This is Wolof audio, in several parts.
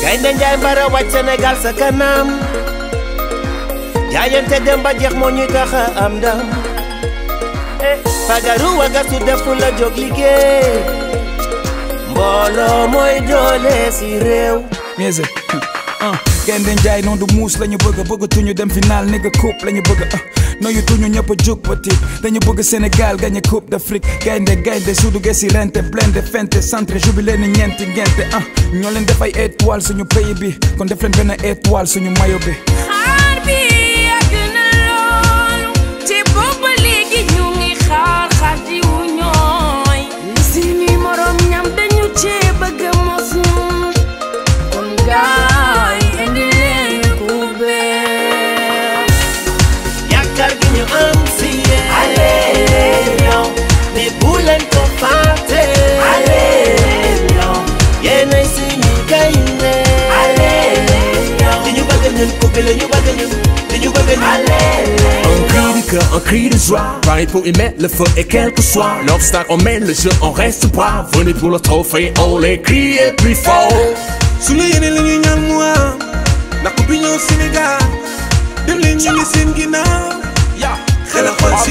Gaynde Njaay mbara wàcc Sénégal sa kanam jaayante dem ba jeex moo ñuy tax a am ndam fagaru wagasu defu la jóg liggéey mbooloo mooy doole si réew. Gaynde Njaay noonu du muus lañu bëgg tuñu dem final nigga coupe lañu bëgg noyu tuñu ñëpp a jóg ba tiit dañu bëgg Sénégal gagné coupe d'Afrique gaynde su duggee si rente blende fente centre jubilé ni ñeenti ngente ñoo leen def ay étoile suñu pays bi kon def leen benn étoile suñu mayo bi. xaar bi yàgg na loolu te booba léegi ñu ngi xaar di wu ñooy li suñuy morom ñam dañu cee bëgg mos ñun kon gaay indi leen coupe yaakaar gi ñu am si yéen yow ni bu leen ko fàtte yéenay suñu gaynde li ñu bëgg ñun coupe la ñu bëgg ñun li ñu bëgg ñun. Un cri de cœur, un cri de joie, pareil pour y mettre le feu et quel que soit l'obstacle, on mène le jeu, on reste brave. Venez pour le trophée, on les crie et plus fort. Sunu yéene la ñuy ñaan mu am ndax coupe bi ñëw Sénégal dem leen ñu ngi seen ginnaaw xel a xol si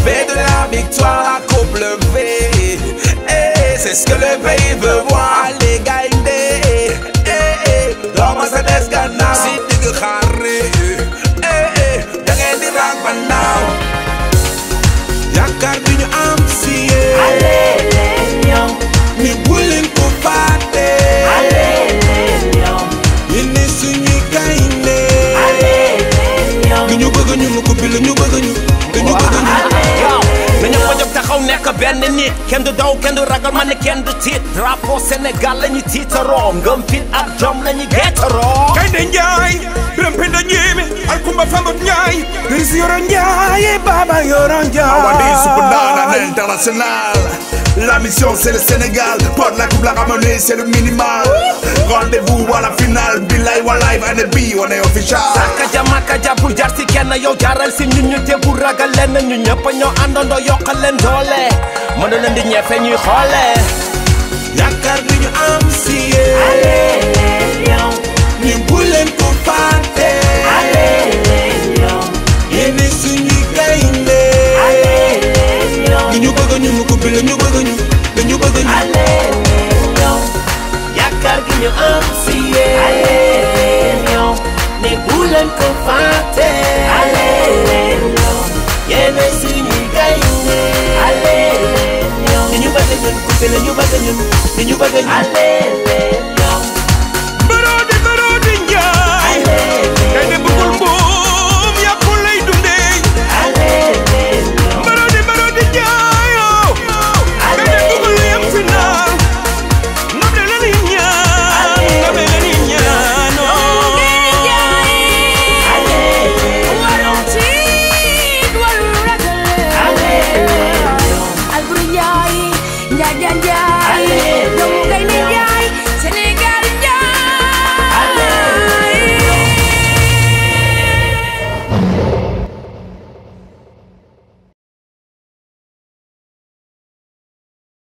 V de la victoire, la coupe le V. C'est ce que le pays veut voir. Les gaynde doo ma sa des gannaaw si digg xaare da ngeen di rang ba naaw yaakaar bi ñu am si yéen ni bu leen ko fàtte yéen suñuy gaynde li ñu bëgg ñu ko bi la ñu bëgg ñu dañu bëgg ñu nañu ko jóg taxaw nekk benn nit kenn du daw kenn du ragal man ne kenn du tiit drapeau Sénégal la ñu tiitaroo ngëm fit ak jom la ñu geetaroo. Gaynde Njaay Biram Penda Njéeme Alkumba Fambat Njaay Birisi Yoro Njaay Baba Yoro Njaay Awadi Soukoudana l'international. La mission c'est le Sénégal. Porte la coupe la ramener c'est le minimal. Rendez-vous à la finale. Bilay wa live and B on est official. Sakaja makaja bul jar si kenn yow jaral si ñun ñu te bu ragal leen ñu ñëpp ñoo àndandoo yokkal leen doole mënu leen di ñefe ñuy xoole. yaakaar bi ñu am si yéen ni bu leen ko fàtte yéen suñuy gaynde li ñu bëgg ñu mu ko bi la ñu bëgg ñu dañu bëgg ñu yaakaar gi ñu am si yéen ni bu leen ko fàtte yéen suñuy gaynde li ñu bëgg ñun coupe la ñu bëgg ñun li ñu bëgg ñun. Barodi Njaay gaynde bëggul mbuum yàqu lay dundee Barodi Njaay gaynde bëggul yem final ndam le la ñuy ñaan ndam le la ñuy ñaan warul tiit warul ragal Alboury Njaay